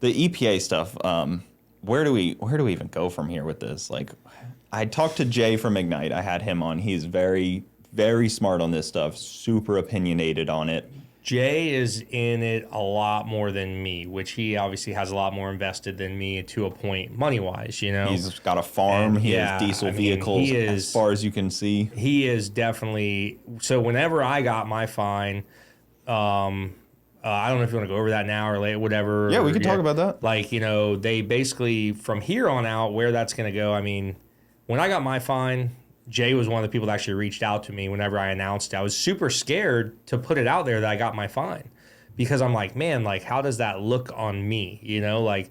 The EPA stuff. Where do we even go from here with this? Like, I talked to Jay from Ignite. I had him on. He's very, very smart on this stuff. Super opinionated on it. Jay is in it a lot more than me, which he obviously has a lot more invested than me to a point money-wise, you know? He's got a farm. He has diesel vehicles as far as you can see. He is definitely... So whenever I got my fine, I don't know if you want to go over that now or later, whatever. Yeah, we can talk about that. Like, you know, they basically, from here on out, where that's going to go, I mean, when I got my fine... Jay was one of the people that actually reached out to me whenever I announced it. I was super scared to put it out there that I got my fine because I'm like, man, like, how does that look on me? You know, like,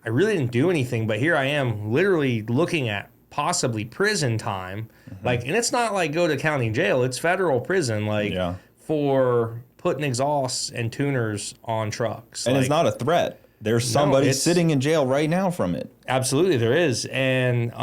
I really didn't do anything, but here I am literally looking at possibly prison time. Like, and it's not like go to county jail. It's federal prison, like, for putting exhausts and tuners on trucks. And like, it's not a threat. There's somebody sitting in jail right now from it. Absolutely, there is. And I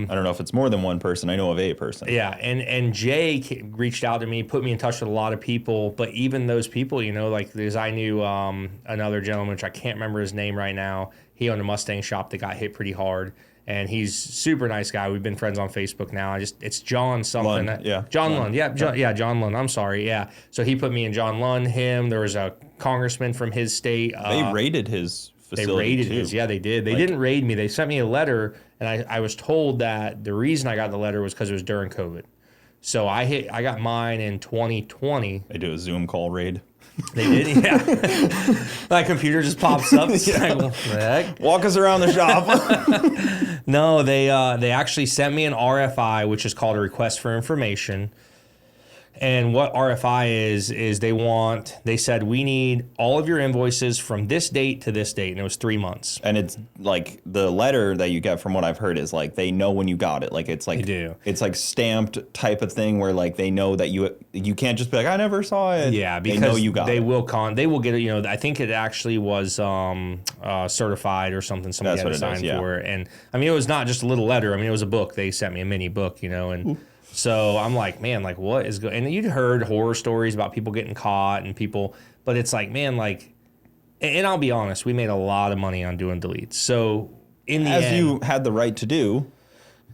don't know if it's more than one person. I know of a person. Yeah, and Jay reached out to me, put me in touch with a lot of people. But even those people, you know, like there's I knew another gentleman, which I can't remember his name right now. He owned a Mustang shop that got hit pretty hard. And he's super nice guy. We've been friends on Facebook now. It's John something. Lund, yeah. John Lund. Yeah, John Lund. I'm sorry. Yeah. So he put me in John Lund, him. There was a congressman from his state. They raided his facility. They raided his. Yeah, they did. They didn't raid me. They sent me a letter, and I was told that the reason I got the letter was because it was during COVID. So I got mine in 2020. They do a Zoom call raid. They did, yeah. My computer just pops up. It's like, what the heck? Walk us around the shop. No, they actually sent me an RFI, which is called a request for information. And what RFI is they said, we need all of your invoices from this date to this date. And it was 3 months. And it's like the letter that you get from what I've heard is like, they know when you got it. Like, it's like, they do. It's like stamped type of thing where like, they know that you can't just be like, I never saw it. Yeah. Because they know you got it. They will get it. You know, I think it actually was certified or something. Somebody had to sign for it. And I mean, it was not just a little letter. I mean, it was a book. They sent me a mini book, you know, and so I'm like, man, like what is going? And you'd heard horror stories about people getting caught and people, but it's like, man, like, and I'll be honest, we made a lot of money on doing deletes. So in the end, you had the right to do.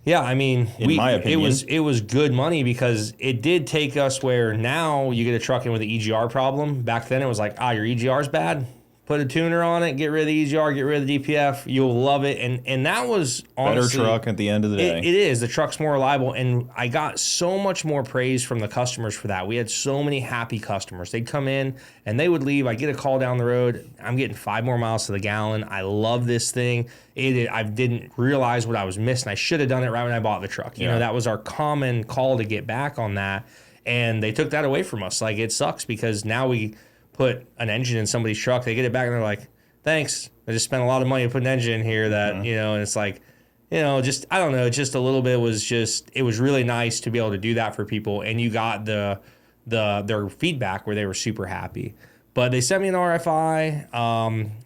Yeah, I mean, in my opinion, it was good money because it did take us where now you get a truck in with an EGR problem. Back then it was like, your EGR's bad. Put a tuner on it, get rid of the EGR, get rid of the DPF. You'll love it. And that was honestly... Better truck at the end of the day. It is. The truck's more reliable. And I got so much more praise from the customers for that. We had so many happy customers. They'd come in and they would leave. I get a call down the road. I'm getting 5 more miles to the gallon. I love this thing. I didn't realize what I was missing. I should have done it right when I bought the truck. You know, that was our common call to get back on that. And they took that away from us. Like, it sucks because now we... put an engine in somebody's truck, they get it back and they're like, thanks. I just spent a lot of money to put an engine in here that, you know, and it's like, you know, just, I don't know, just a little bit was just, it was really nice to be able to do that for people. And you got their feedback where they were super happy. But they sent me an RFI.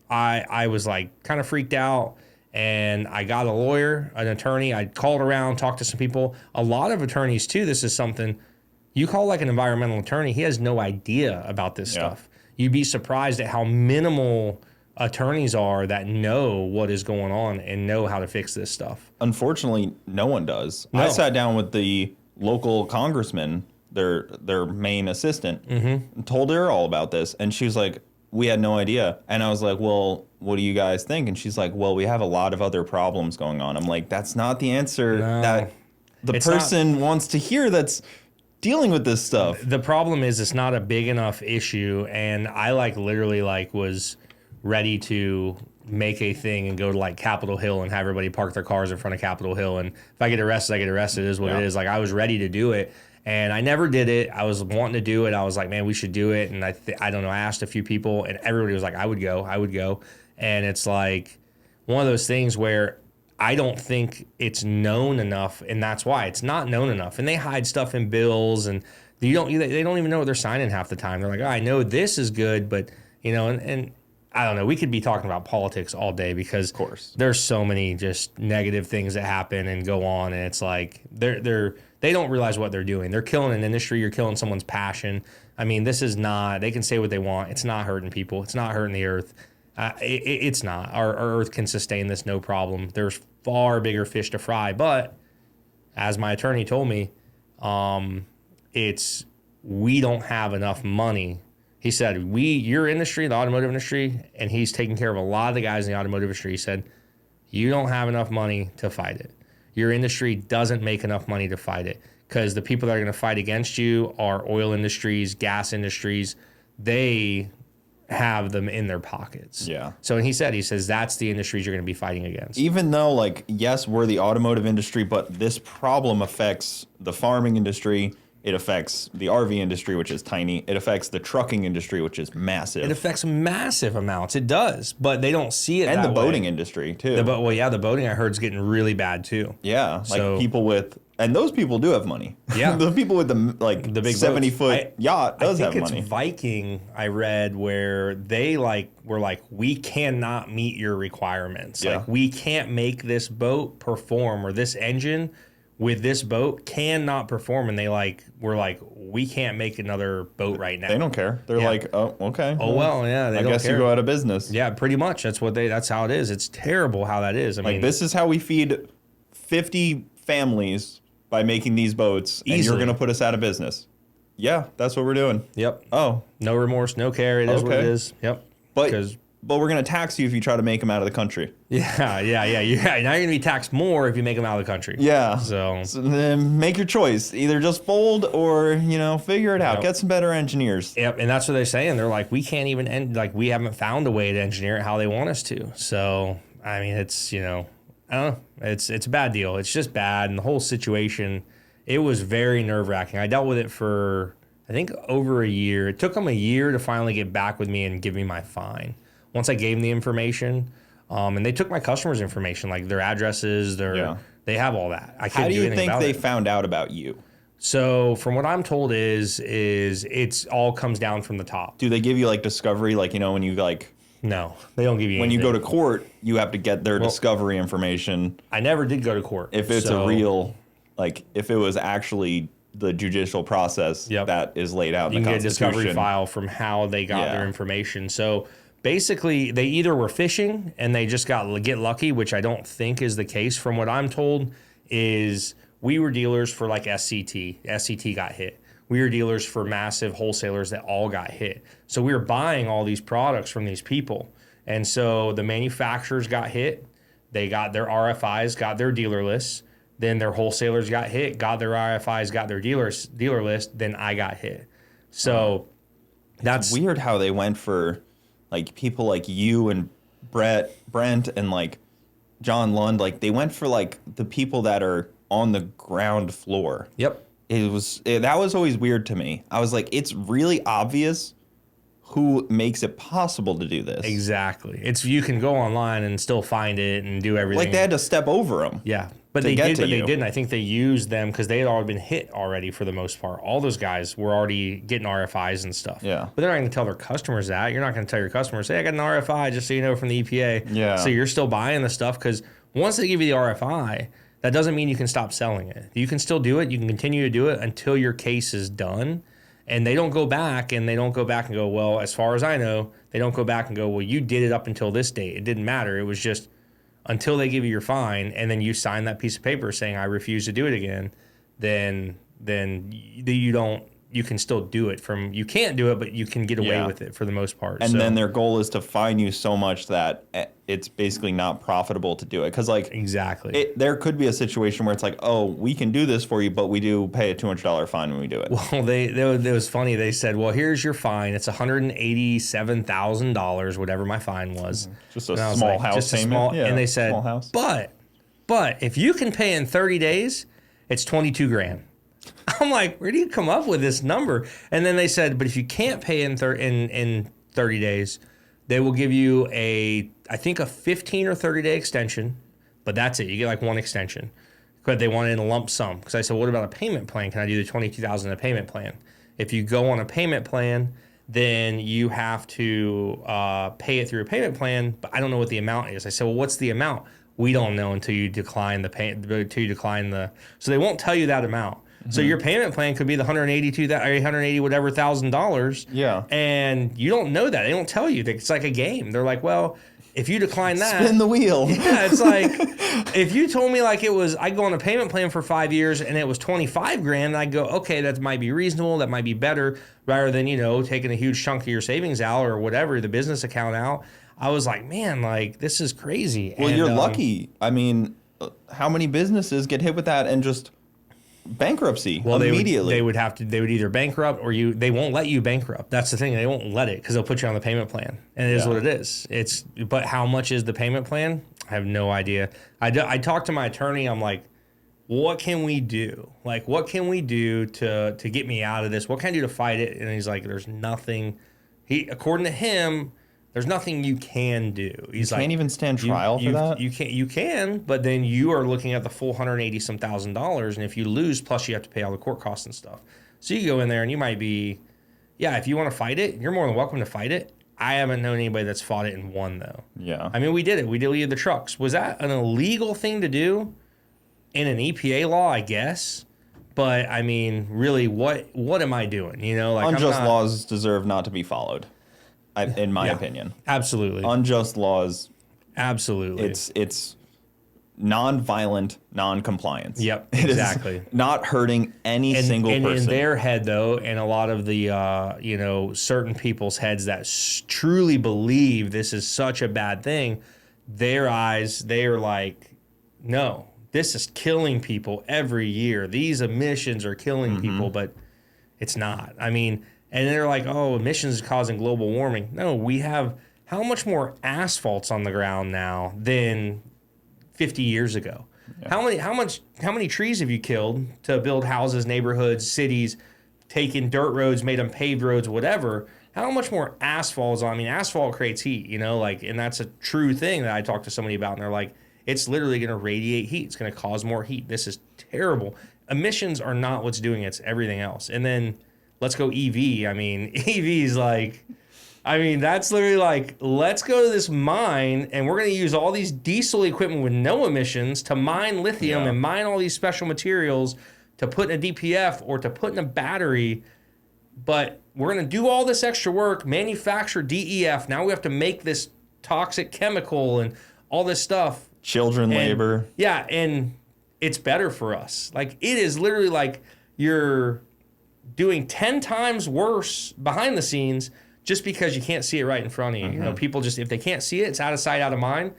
I was like kind of freaked out and I got a lawyer, an attorney. I called around, talked to some people. A lot of attorneys too, this is something, you call like an environmental attorney, he has no idea about this stuff. You'd be surprised at how minimal attorneys are that know what is going on and know how to fix this stuff. Unfortunately, no one does. No. I sat down with the local congressman, their main assistant, and told her all about this. And she was like, we had no idea. And I was like, well, what do you guys think? And she's like, well, we have a lot of other problems going on. I'm like, that's not the answer that the person wants to hear that's dealing with this stuff. The problem is it's not a big enough issue, and I literally was ready to make a thing and go to like Capitol Hill and have everybody park their cars in front of Capitol Hill, and if I get arrested, I get arrested. It is what it is. Like, I was ready to do it, and I never did it. I was wanting to do it. I was like, man, we should do it. And I don't know, I asked a few people, and everybody was like, I would go. And it's like one of those things where I don't think it's known enough, and that's why it's not known enough. And they hide stuff in bills, and they don't even know what they're signing half the time. They're like, I know this is good, but you know, and I don't know. We could be talking about politics all day because, of course, there's so many just negative things that happen and go on, and it's like they don't realize what they're doing. They're killing an industry. You're killing someone's passion. I mean, this is not. They can say what they want. It's not hurting people. It's not hurting the earth. It's not. Our Earth can sustain this no problem. There's far bigger fish to fry. But as my attorney told me, we don't have enough money. He said, your industry, the automotive industry, and he's taking care of a lot of the guys in the automotive industry. He said, you don't have enough money to fight it. Your industry doesn't make enough money to fight it, because the people that are going to fight against you are oil industries, gas industries. They have them in their pockets. Yeah. So he says that's the industries you're going to be fighting against. Even though, like, yes, we're the automotive industry, but this problem affects the farming industry. It affects the RV industry, which is tiny. It affects the trucking industry, which is massive. It affects massive amounts. It does, but they don't see it. And that the boating way. industry too. The boating I heard is getting really bad too. Yeah, So- like people with, and those people do have money. Yeah. The people with the big 70-foot yacht does have I think money. it's Viking. I read where they were like, we cannot meet your requirements. Yeah. Like, we can't make this boat perform, or this engine with this boat cannot perform. And they were like, we can't make another boat right now. They don't care. They're Yeah. like, oh, okay. Oh well, yeah. They I don't guess care. you go out of business. Yeah, pretty much. That's how it is. It's terrible how that is. I mean, This is how we feed 50 families by making these boats, and you're Easily. going to put us out of business. Yeah, that's what we're doing. Yep. Oh, No remorse, no care. It is what it Okay. is. Yep. but 'Cause- but we're going to tax you if you try to make them out of the country. yeah. Now you're going to be taxed more if you make them out of the country. Yeah. So So then make your choice. Either just fold or, figure it out. Yep. Get some better engineers. Yep, and that's what they're saying. They're like, we can't even we haven't found a way to engineer it how they want us to. So I mean, it's I don't know. It's a bad deal. It's just bad, and the whole situation. It was very nerve wracking. I dealt with it for I think over a year. It took them a year to finally get back with me and give me my fine. Once I gave them the information, and they took my customers' information, like their addresses, they have all that. I How couldn't do do you anything think about they it. found out about you? So from what I'm told is it's all comes down from the top. Do they give you discovery? When you No, they don't give you when you anything. go to court, you have to get their discovery information. I never did go to court. If it's so- a real, if it was actually the judicial process Yep. that is laid out you in the can get a Constitution. discovery file from how they got Yeah. their information. So basically, they either were fishing and they just get lucky, which I don't think is the case. From what I'm told, is we were dealers for SCT. SCT got hit. We were dealers for massive wholesalers that all got hit. So we were buying all these products from these people. And so the manufacturers got hit. They got their RFIs, got their dealer lists. Then their wholesalers got hit, got their RFIs, got their dealer list. Then I got hit. So that's Weird how they went for people like you and Brent and John Lund. They went for the people that are on the ground floor. Yep. That was always weird to me. I was like, it's really obvious who makes it possible to do this. Exactly. You can go online and still find it and do everything. They had to step over them. Yeah. But to they get did, to but they you. didn't. I think they used them because they had already been hit already for the most part. All those guys were already getting RFIs and stuff. Yeah. But they're not going to tell their customers that. You're not going to tell your customers, hey, I got an RFI just so you know from the EPA. Yeah. So you're still buying the stuff because once they give you the RFI, that doesn't mean you can stop selling it. You can still do it. You can continue to do it until your case is done. And they don't go back and go, well, as far as I know, they don't go back and go, well, you did it up until this date. It didn't matter. It was just until they give you your fine and then you sign that piece of paper saying I refuse to do it again, then you can still do it you can't do it, but you can get away Yeah. with it for the most part. And then their goal is to fine you so much that it's basically not profitable to do it. Because exactly. there could be a situation where it's oh, we can do this for you, but we do pay a $200 fine when we do it. Well, it was funny. They said, well, here's your fine. It's $187,000, whatever my fine was. Just a And I was small like, house just a payment. small- Yeah, and they said, small house. but if you can pay in 30 days, it's 22 grand. I'm like, where do you come up with this number? And then they said, but if you can't pay in 30 days, they will give you I think a 15 or 30 day extension, but that's it. You get one extension. But they want it in a lump sum. Because I said, what about a payment plan? Can I do the $22,000 in a payment plan? If you go on a payment plan, then you have to pay it through a payment plan, but I don't know what the amount is. I said, well, what's the amount? We don't know until you decline the pay. So they won't tell you that amount. So your payment plan could be the $180 whatever $1,000. Yeah. And you don't know that. They don't tell you. It's like a game. They're like, well, if you decline that, spin the wheel. Yeah, it's like if you told me like I go on a payment plan for 5 years and it was 25 grand, I'd go, okay, that might be reasonable. That might be better rather than, taking a huge chunk of your savings out or whatever, the business account out. I was like, man, like this is crazy. Well, you're lucky. I mean, how many businesses get hit with that and just bankruptcy immediately? They would either bankrupt or they won't let you bankrupt. That's the thing. They won't let it because they'll put you on the payment plan. And it is what it is. But how much is the payment plan? I have no idea. I talked to my attorney. I'm like, what can we do? Like, what can we do to get me out of this? What can I do to fight it? And he's like, there's nothing. According to him, there's nothing you can do. He's can't even stand trial for that? You can, but then you are looking at the full $180-some thousand, and if you lose, plus you have to pay all the court costs and stuff. So you go in there and you might be, if you want to fight it, you're more than welcome to fight it. I haven't known anybody that's fought it and won, though. Yeah. I mean, we did it. We deleted the trucks. Was that an illegal thing to do in an EPA law? I guess. But, I mean, really, what am I doing? Unjust laws deserve not to be followed, in my opinion. Absolutely. Unjust laws. Absolutely. It's non-violent non-compliance. Yep, it exactly. Is not hurting any single person. And in their head, though, and a lot of the, certain people's heads that truly believe this is such a bad thing, their eyes, they are like, no, this is killing people every year. These emissions are killing people, but it's not. I mean, and they're like, oh, emissions is causing global warming. No, we have how much more asphalt's on the ground now than 50 years ago? Yeah. How many trees have you killed to build houses, neighborhoods, cities, taken dirt roads, made them paved roads, whatever? How much more asphalt is on? I mean, asphalt creates heat, and that's a true thing that I talked to somebody about, and they're like, it's literally going to radiate heat. It's going to cause more heat. This is terrible. Emissions are not what's doing it. It's everything else. And then let's go EV. I mean, EV's like, that's literally like, let's go to this mine and we're going to use all these diesel equipment with no emissions to mine lithium and mine all these special materials to put in a DPF or to put in a battery. But we're going to do all this extra work, manufacture DEF. Now we have to make this toxic chemical and all this stuff. Children labor. Yeah, and it's better for us. Like, it is literally like you're doing 10 times worse behind the scenes just because you can't see it right in front of you. People just, if they can't see it, it's out of sight, out of mind.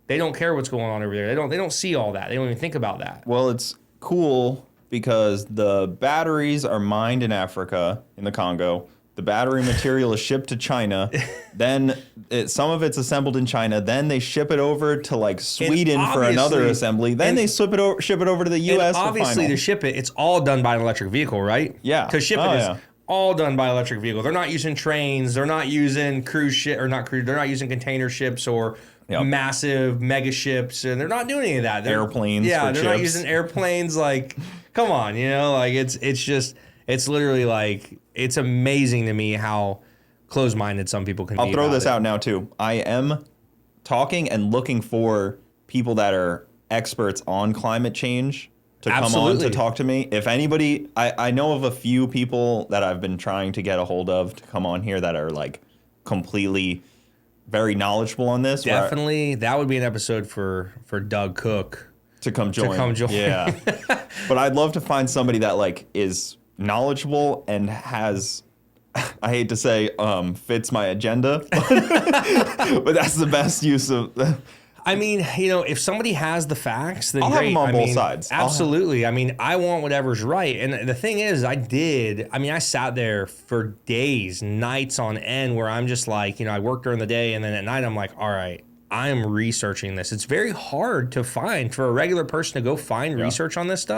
They don't care what's going on over there. They don't see all that. They don't even think about that. Well, it's cool because the batteries are mined in Africa, in the Congo. The battery material is shipped to China. Then some of it's assembled in China. Then they ship it over to like Sweden for another assembly. Then they ship it over to the U.S. Obviously, to ship it, it's all done by an electric vehicle, right? Yeah. To ship it is all done by electric vehicle. They're not using trains. They're not using cruise ship or not cruise. They're not using container ships or massive mega ships, and they're not doing any of that. Airplanes. Yeah, they're not using airplanes. Like, come on, like it's literally like, it's amazing to me how close-minded some people can be. I'll throw this out now too. I am talking and looking for people that are experts on climate change to come on to talk to me. If anybody, I know of a few people that I've been trying to get a hold of to come on here that are like completely very knowledgeable on this. Definitely, that would be an episode for Doug Cook to come join. Yeah. But I'd love to find somebody that like is knowledgeable and has, I hate to say, fits my agenda, but that's the best use of. I mean, if somebody has the facts, then I'll great. have them on both sides. Absolutely. I mean, I want whatever's right. And the thing is, I sat there for days, nights on end, where I'm just like, I work during the day, and then at night I'm like, all right, I'm researching this. It's very hard to find for a regular person to go find research on this stuff.